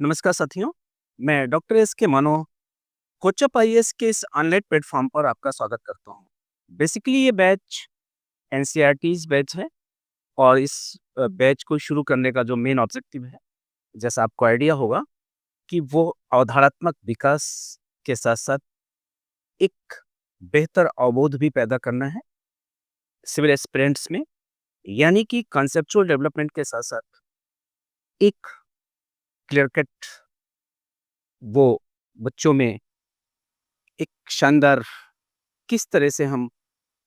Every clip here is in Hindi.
नमस्कार साथियों, मैं डॉक्टर एस के मानो कोचअप आईएएस के इस ऑनलाइन प्लेटफॉर्म पर आपका स्वागत करता हूँ। बेसिकली ये बैच एनसीईआरटीज़ बैच है और इस बैच को शुरू करने का जो मेन ऑब्जेक्टिव है, जैसा आपको आइडिया होगा कि वो अवधारणात्मक विकास के साथ-साथ एक बेहतर अवबोध भी पैदा करना है सिविल एस्पिरेंट्स में, यानी कि कॉन्सेप्चुअल डेवलपमेंट के साथ-साथ एक क्लियर कट वो बच्चों में एक शानदार किस तरह से हम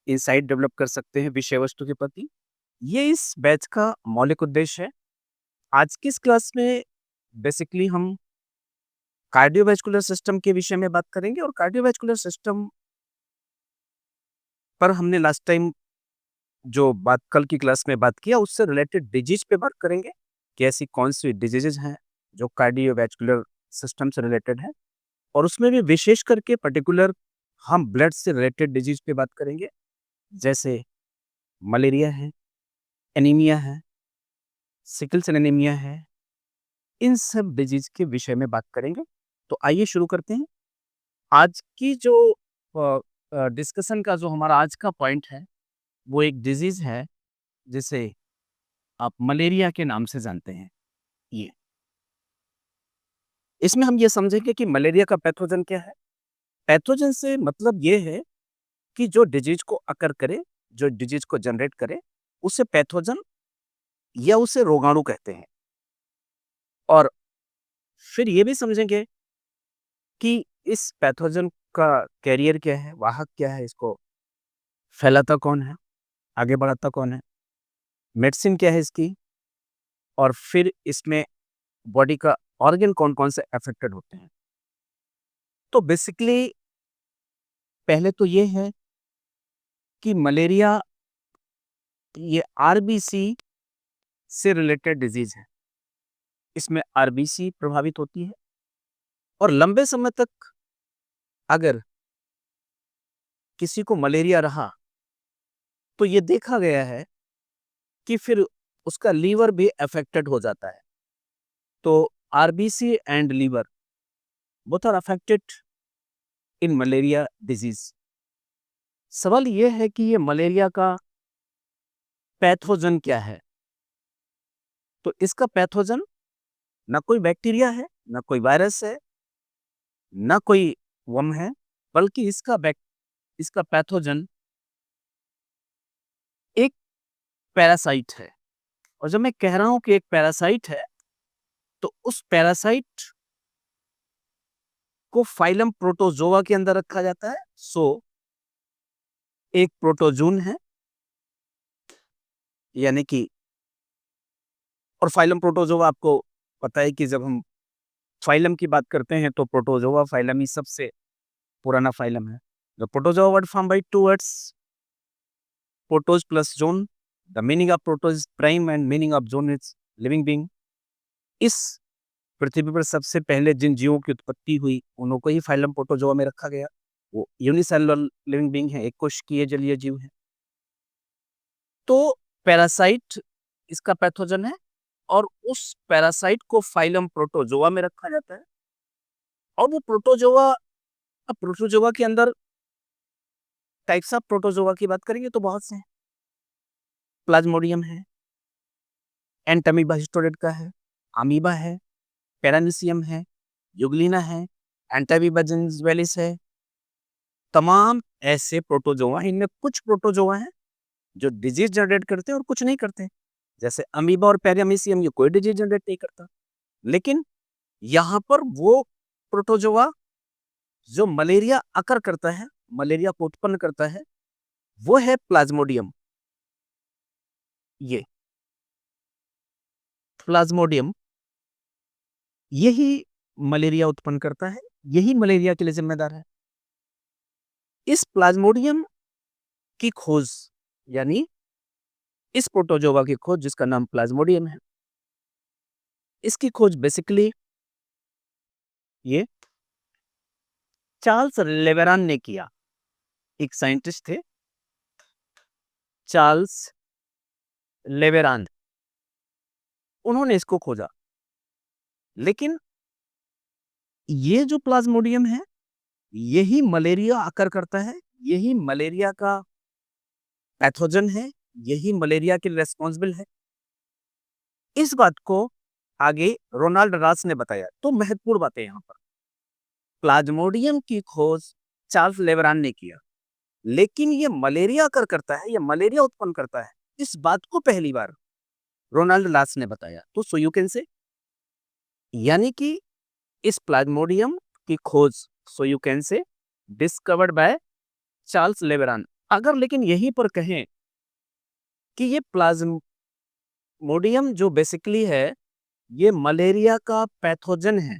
इनसाइट डेवलप कर सकते हैं विषय वस्तु के प्रति, ये इस बैच का मौलिक उद्देश्य है। आज की इस क्लास में बेसिकली हम कार्डियोवैस्कुलर सिस्टम के विषय में बात करेंगे और कार्डियोवैस्कुलर सिस्टम पर हमने लास्ट टाइम जो बात कल की क्लास में बात किया उससे रिलेटेड डिजीज पे बात करेंगे कि ऐसी कौन सी डिजीजेज हैं जो कार्डियोवैस्कुलर सिस्टम से रिलेटेड है और उसमें भी विशेष करके पर्टिकुलर हम ब्लड से रिलेटेड डिजीज पे बात करेंगे, जैसे मलेरिया है, एनीमिया है, सिकल सेल एनीमिया है, इन सब डिजीज के विषय में बात करेंगे। तो आइए शुरू करते हैं। आज की जो डिस्कशन का जो हमारा आज का पॉइंट है, वो एक डिजीज है जिसे आप मलेरिया के नाम से जानते हैं। ये इसमें हम ये समझेंगे कि मलेरिया का पैथोजन क्या है। पैथोजन से मतलब ये है कि जो डिजीज को अकर करे, जो डिजीज को जनरेट करे, उसे पैथोजन या उसे रोगाणु कहते हैं। और फिर ये भी समझेंगे कि इस पैथोजन का कैरियर क्या है, वाहक क्या है, इसको फैलाता कौन है, आगे बढ़ाता कौन है, मेडिसिन क्या है इसकी, और फिर इसमें बॉडी का ऑर्गन कौन-कौन से अफेक्टेड होते हैं। तो बेसिकली पहले तो ये है कि मलेरिया ये आरबीसी से रिलेटेड डिजीज है। इसमें आरबीसी प्रभावित होती है और लंबे समय तक अगर किसी को मलेरिया रहा, तो ये देखा गया है कि फिर उसका लीवर भी अफेक्टेड हो जाता है। तो RBC and liver both are affected in malaria disease. सवाल ये है कि ये मलेरिया का पैथोजन क्या है? तो इसका पैथोजन ना कोई बैक्टीरिया है, ना कोई वायरस है, ना कोई वर्म है, बल्कि इसका पैथोजन एक पैरासाइट है। और जब मैं कह रहा हूं कि एक पैरासाइट है, तो उस पैरासाइट को फाइलम प्रोटोजोआ के अंदर रखा जाता है। सो एक प्रोटोजून है, यानी कि और फाइलम प्रोटोजोआ आपको पता है कि जब हम फाइलम की बात करते हैं तो प्रोटोजोआ फाइलम ही सबसे पुराना फाइलम है। The protozoa word form by two words, protos plus zoon. The meaning of protos prime and meaning of zoon is living being. इस पृथ्वी पर सबसे पहले जिन जीवों की उत्पत्ति हुई उनको ही फाइलम प्रोटोजोआ में रखा गया। वो यूनिसेलुलर लिविंग बीइंग है, एक कोशिकीय जलीय जीव है। तो पैरासाइट इसका पैथोजन है और उस पैरासाइट को फाइलम प्रोटोजोआ में रखा जाता है। और वो प्रोटोजोआ, अब प्रोटोजोआ के अंदर टाइप्स ऑफ प्रोटोजोआ की बात करेंगे तो बहुत से हैं। प्लाज्मोडियम है, एंटमीबा हिस्टोरेट का है, अमीबा है, पैरामीशियम है, यूग्लिना है, एंटामीबा जेनिसवेलिस है। तमाम ऐसे प्रोटोजोआ, इनमें कुछ प्रोटोजोआ हैं जो डिजीज जनरेट करते हैं और कुछ नहीं करते। जैसे अमीबा और पैरामीशियम ये कोई डिजीज जनरेट नहीं करता। लेकिन यहाँ पर वो प्रोटोजोआ जो मलेरिया अकर करता है, मलेरिया को उत्पन्न करता है, वो है प्लाज्मोडियम। ये प्लाज्मोडियम यही मलेरिया उत्पन्न करता है, यही मलेरिया के लिए जिम्मेदार है। इस प्लाज्मोडियम की खोज, यानी इस प्रोटोजोआ की खोज जिसका नाम प्लाज्मोडियम है, इसकी खोज बेसिकली ये चार्ल्स लेवेरान ने किया। एक साइंटिस्ट थे चार्ल्स लेवेरान, उन्होंने इसको खोजा। लेकिन ये जो प्लाज्मोडियम है, यही मलेरिया आकर करता है, यही मलेरिया का पैथोजन है, यही मलेरिया के लिए रिस्पॉन्सिबल है। इस बात को आगे रोनाल्ड रास ने बताया। तो महत्वपूर्ण बात है यहाँ पर, प्लाज्मोडियम की खोज चार्ल्स लेवरान ने किया, लेकिन ये मलेरिया कर करता है, ये मलेरिया उत्पन्न करता है, इस बात को पहली बार रोनाल्ड लास ने बताया। तो सो यू कैन से, यानी कि इस प्लाज्मोडियम की खोज so you can say discovered by Charles Laveran. अगर लेकिन यहीं पर कहें कि ये प्लाज्मोडियम जो बेसिकली है, ये मलेरिया का पैथोजन है,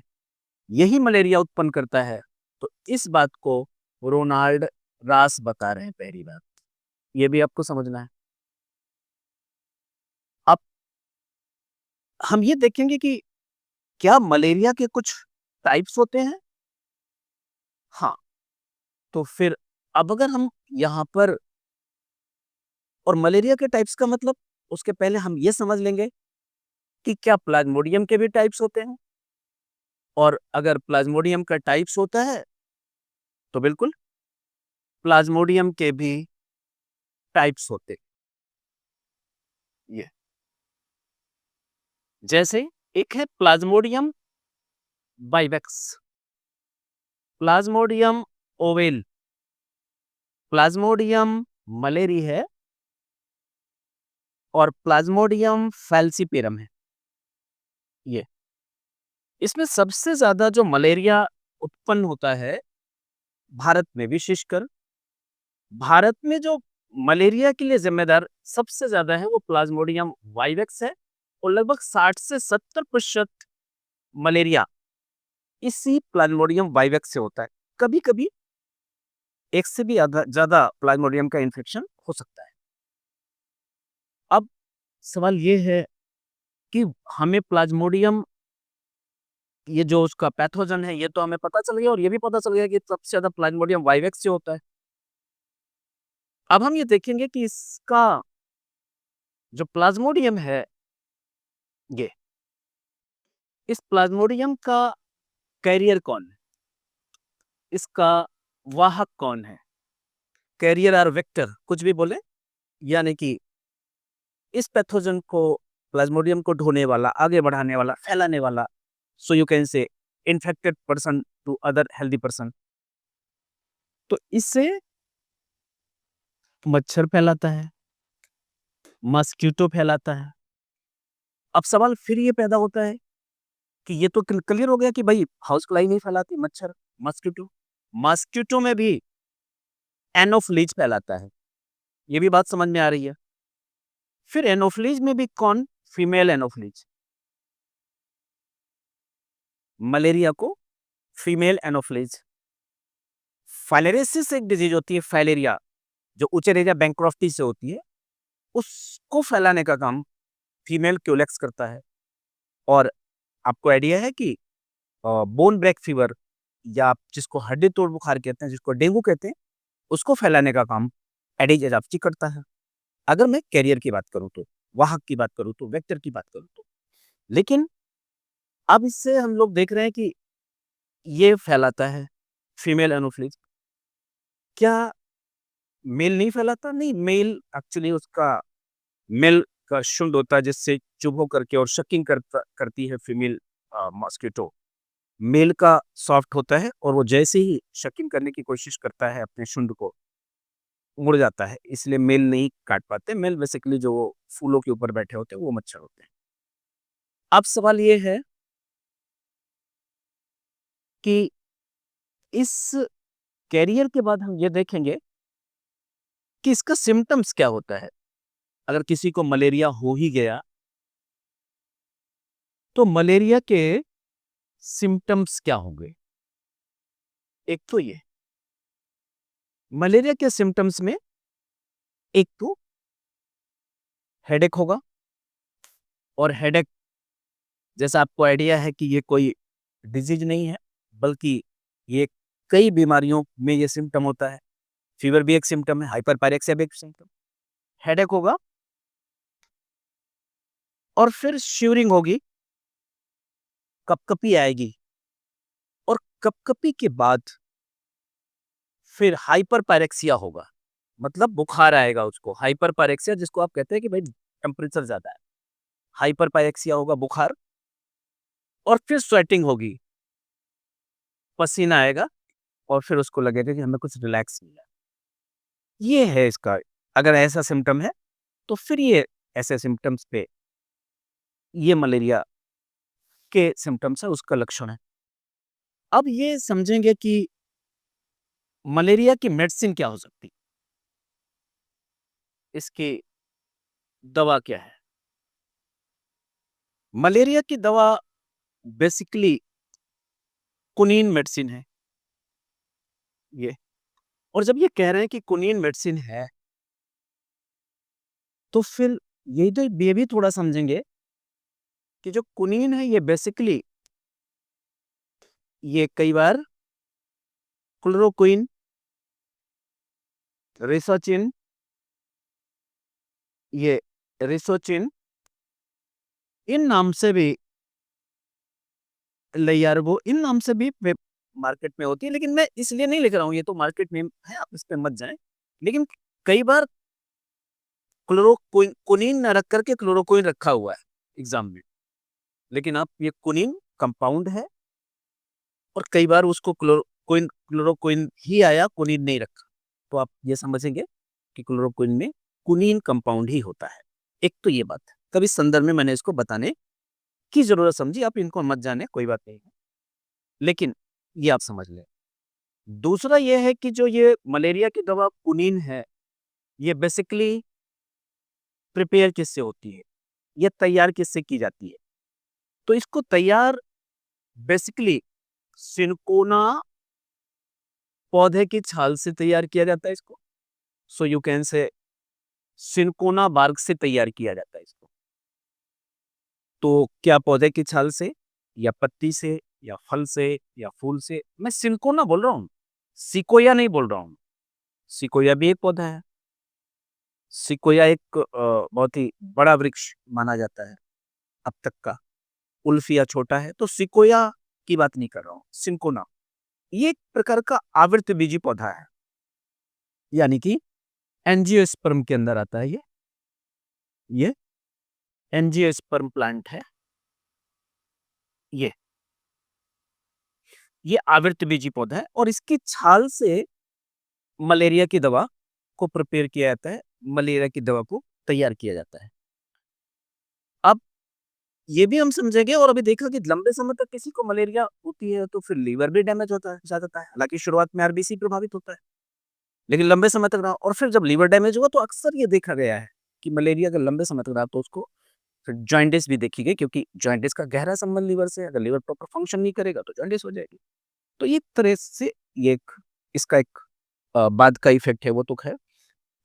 यही मलेरिया उत्पन्न करता है, तो इस बात को रोनाल्ड रास बता रहे हैं पहली बात। ये भी आपको समझना है। अब हम ये देखेंगे कि क्या मलेरिया के कुछ टाइप्स होते हैं? हाँ, तो फिर अब अगर हम यहाँ पर, और मलेरिया के टाइप्स का मतलब, उसके पहले हम ये समझ लेंगे कि क्या प्लाज्मोडियम के भी टाइप्स होते हैं, और अगर प्लाज्मोडियम का टाइप्स होता है तो बिल्कुल प्लाज्मोडियम के भी टाइप्स होते हैं। ये जैसे एक है Plasmodium vivax, Plasmodium oval, Plasmodium malariae है, और प्लाज्मोडियम फैल्सीपेरम है। ये इसमें सबसे ज्यादा जो मलेरिया उत्पन्न होता है भारत में, विशेषकर भारत में जो मलेरिया के लिए जिम्मेदार सबसे ज्यादा है वो प्लाज्मोडियम वाइवेक्स है, और लगभग 60 से 70% मलेरिया इसी प्लाज्मोडियम वाइवेक्स से होता है। कभी कभी एक से भी ज्यादा प्लाज्मोडियम का इन्फेक्शन हो सकता है। अब सवाल ये है कि हमें प्लाज्मोडियम, ये जो उसका पैथोजन है, ये तो हमें पता चल गया, और ये भी पता चल गया कि सबसे ज्यादा प्लाज्मोडियम वाइवेक्स से होता है। अब हम ये देखेंगे कि इसका जो प्लाज्मोडियम है, ये इस प्लाज्मोडियम का कैरियर कौन है, इसका वाहक कौन है, कैरियर और वेक्टर कुछ भी बोले, यानी कि इस पैथोजन को, प्लाज्मोडियम को ढोने वाला, आगे बढ़ाने वाला, फैलाने वाला, so you can say infected person to other healthy person. तो इससे मच्छर फैलाता है, मस्कीटो फैलाता है। अब सवाल फिर ये पैदा होता है कि ये तो क्लियर हो गया कि भाई हाउस फ्लाई नहीं फैलाती, मच्छर, मस्कीटो, मस्कीटो में भी एनोफ्लीज फैलाता है, ये भी बात समझ में आ रही है। फिर एनोफ्लीज में भी कौन? फीमेल एनोफ्लीज, मलेरिया को फीमेल एनोफ्लीज। फाइलेरियासिस एक डिजीज होती है, फाइलेरिया, जो उचेरेरिया बैंक्रॉफ्टी से होती है, उसको फैलाने का काम फीमेल क्यूलेक्स करता है। और आपको आइडिया है कि बोन ब्रेक फीवर, या आप जिसको हड्डी तोड़ बुखार कहते हैं, जिसको डेंगू कहते हैं, उसको फैलाने का काम एडिज एजाप्ची करता है। अगर मैं कैरियर की बात करूं तो, वाहक की बात करूं तो, वेक्टर की बात करूं तो, लेकिन अब इससे हम लोग देख रहे हैं कि ये फैलाता है फीमेल एनोफ्लिज। क्या मेल नहीं फैलाता? नहीं, मेल एक्चुअली उसका मेल का शुंड होता है, जिससे चुभ करके और शकिंग करती है फीमेल मॉस्किटो। मेल का सॉफ्ट होता है, और वो जैसे ही शकिंग करने की कोशिश करता है अपने शुंड को, मुड़ जाता है, इसलिए मेल नहीं काट पाते। मेल बेसिकली जो वो फूलों के ऊपर बैठे होते हैं वो मच्छर होते हैं। अब सवाल ये है कि इस कैरियर के बाद हम ये देखेंगे कि इसका सिम्टम्स क्या होता है। अगर किसी को मलेरिया हो ही गया, तो मलेरिया के सिम्टम्स क्या होंगे? एक तो ये मलेरिया के सिम्टम्स में, एक तो हेडेक होगा, और हेडेक जैसा आपको आइडिया है कि ये कोई डिजीज नहीं है, बल्कि ये कई बीमारियों में ये सिम्टम होता है। फीवर भी एक सिम्टम है, हाइपरपायरेक्सिया भी एक सिम्टम। हेडेक होगा, और फिर शिवरिंग होगी, कपकपी आएगी, और कपकपी के बाद फिर हाइपरपायरेक्सिया होगा, मतलब बुखार आएगा उसको, हाइपरपायरेक्सिया जिसको आप कहते हैं कि भाई टेम्परेचर ज्यादा है, हाइपरपायरेक्सिया होगा बुखार, और फिर स्वेटिंग होगी, पसीना आएगा, और फिर उसको लगेगा कि हमें कुछ रिलैक्स मिला। ये है इसका, अगर ऐसा सिम्टम है तो फिर ये ऐसे सिम्टम्स पे ये मलेरिया के सिम्टम्स है, उसका लक्षण है। अब ये समझेंगे कि मलेरिया की मेडिसिन क्या हो सकती है, इसकी दवा क्या है। मलेरिया की दवा बेसिकली कुनीन मेडिसिन है ये। और जब ये कह रहे हैं कि कुनीन मेडिसिन है, तो फिर ये भी थोड़ा समझेंगे कि जो कुनीन है ये बेसिकली ये कई बार क्लोरोक्विन, रिसोचिन, ये रिसोचिन इन नाम से भी लैयार्गो इन नाम से भी मार्केट में होती है, लेकिन मैं इसलिए नहीं लिख रहा हूँ, ये तो मार्केट में है, आप इस पे मत जाएं। लेकिन कई बार क्लोरोक्विन कुनीन न रख करके क्लोरोक्विन रखा हुआ है एग्जाम में, लेकिन आप ये कुनीन कंपाउंड है, और कई बार उसको क्लोरोक्विन ही आया, कुनीन नहीं रखा, तो आप ये समझेंगे कि क्लोरोक्विन में कुनीन कंपाउंड ही होता है। एक तो ये बात है, कभी संदर्भ में मैंने इसको बताने की जरूरत समझी, आप इनको मत जाने, कोई बात नहीं है, लेकिन ये आप समझ लें। दूसरा ये है कि जो ये मलेरिया की दवा कुनीन है, ये बेसिकली प्रिपेयर किससे होती है, ये तैयार किससे की जाती है, तो इसको तैयार बेसिकली सिनकोना पौधे की छाल से तैयार किया जाता है इसको। So you can say cinchona bark से तैयार किया जाता है इसको। तो क्या पौधे की छाल से, या पत्ती से, या फल से, या फूल से, मैं सिनकोना बोल रहा हूँ, सिकोया नहीं बोल रहा हूँ। सिकोया भी एक पौधा है, सिकोया एक बहुत ही बड़ा वृक्ष माना जाता है अब तक का, उल्फिया छोटा है, तो सिकोया की बात नहीं कर रहा हूँ, सिनकोना ये एक प्रकार का आवृत बीजी पौधा है, यानी कि एंजियोस्पर्म के अंदर आता है ये एंजियोस्पर्म प्लांट है, ये ये आवृत बीजी पौधा है, और इसकी छाल से मलेरिया की दवा को प्रिपेयर किया जाता है, मलेरिया की दवा को तैयार किया जाता है। अब ये भी हम समझेंगे, और अभी देखा कि लंबे समय तक किसी को मलेरिया होती है तो फिर लीवर भी डैमेज होता है, जाता है, हालांकि शुरुआत में आरबीसी प्रभावित होता है, लेकिन लंबे समय तक रहा, और फिर जब लीवर डैमेज हुआ तो अक्सर ये देखा गया है कि मलेरिया अगर लंबे समय तक रहा तो उसको फिर जॉइंटिस भी देखी गई, क्योंकि जॉइंटिस का गहरा संबंध लीवर से है, अगर लीवर प्रॉपर फंक्शन नहीं करेगा तो जॉइंटिस हो जाएगी। तो ये तरह से ये एक इसका एक बाद का इफेक्ट है, वो तो है।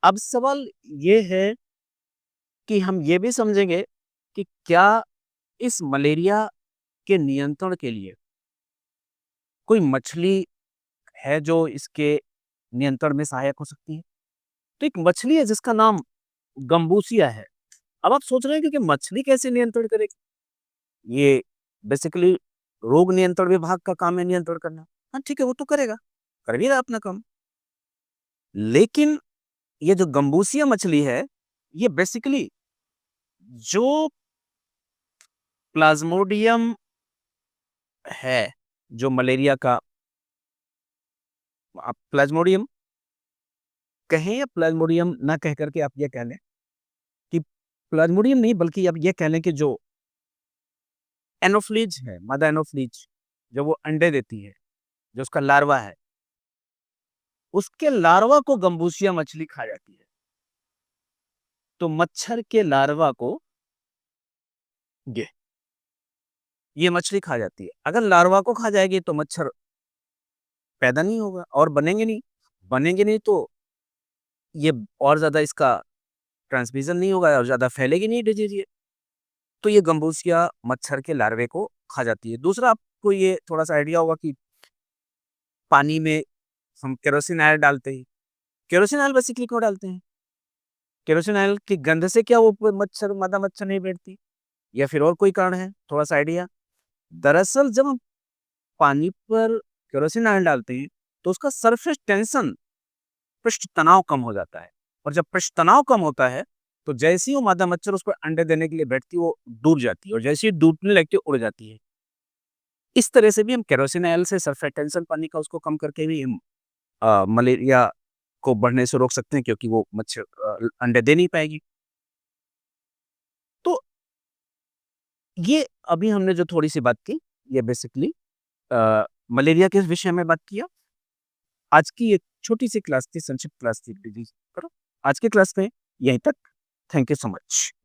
अब सवाल ये है कि हम ये भी समझेंगे कि क्या इस मलेरिया के नियंत्रण के लिए कोई मछली है जो इसके नियंत्रण में सहायक हो सकती है। तो एक मछली है जिसका नाम गंबूसिया है। अब आप सोच रहे हैं कि मछली कैसे नियंत्रण करेगी, ये बेसिकली रोग नियंत्रण विभाग का काम है नियंत्रण करना। हाँ ठीक है, वो तो करेगा, कर भी रहा अपना काम, लेकिन ये जो गंबूसिया मछली है, ये बेसिकली जो प्लाज्मोडियम है, जो मलेरिया का, आप प्लाज्मोडियम कहें या प्लाज्मोडियम ना कह करके आप ये कह लें कि प्लाज्मोडियम नहीं, बल्कि आप ये कह लें कि जो एनोफ्लीज है, मादा एनोफ्लीज, जो वो अंडे देती है, जो उसका लार्वा है, उसके लार्वा को गंबूसिया मछली खा जाती है। तो मच्छर के लार्वा को ये ये मछली खा जाती है। अगर लार्वा को खा जाएगी तो मच्छर पैदा नहीं होगा और बनेंगे नहीं तो ये और ज्यादा इसका ट्रांसमिशन नहीं होगा और ज्यादा फैलेगी नहीं डिजीज ये। तो ये गंबूसिया मच्छर के लार्वे को खा जाती है। दूसरा, आपको ये थोड़ा सा आइडिया होगा कि पानी में हम केरोसिन ऑयल डालते हैं। केरोसिन ऑयल बेसिकली क्यों डालते हैं? केरोसिन ऑयल की गंध से क्या वो मादा मच्छर नहीं बैठती, या फिर और कोई कारण है? थोड़ा सा आइडिया। दरअसल जब हम पानी पर केरोसिन ऑयल डालते हैं तो उसका सरफेस टेंशन, पृष्ठ तनाव कम हो जाता है। और जब पृष्ठ तनाव कम होता है तो जैसे ही वो मादा मच्छर उस पर अंडे देने के लिए बैठती है वो डूब जाती है, और जैसे ही डूबने लगती है उड़ जाती है। इस तरह से भी हम केरोसिन ऑयल से सरफेस टेंशन पानी का उसको कम करके भी हम मलेरिया को बढ़ने से रोक सकते हैं, क्योंकि वो मच्छर अंडे दे नहीं पाएगी। तो ये अभी हमने जो थोड़ी-सी बात की, ये बेसिकली मलेरिया के विषय में बात किया। आज की एक छोटी-सी क्लास थी, संक्षिप्त क्लास थी डिजीज़ पर। आज की क्लास में यहीं तक। Thank you so much.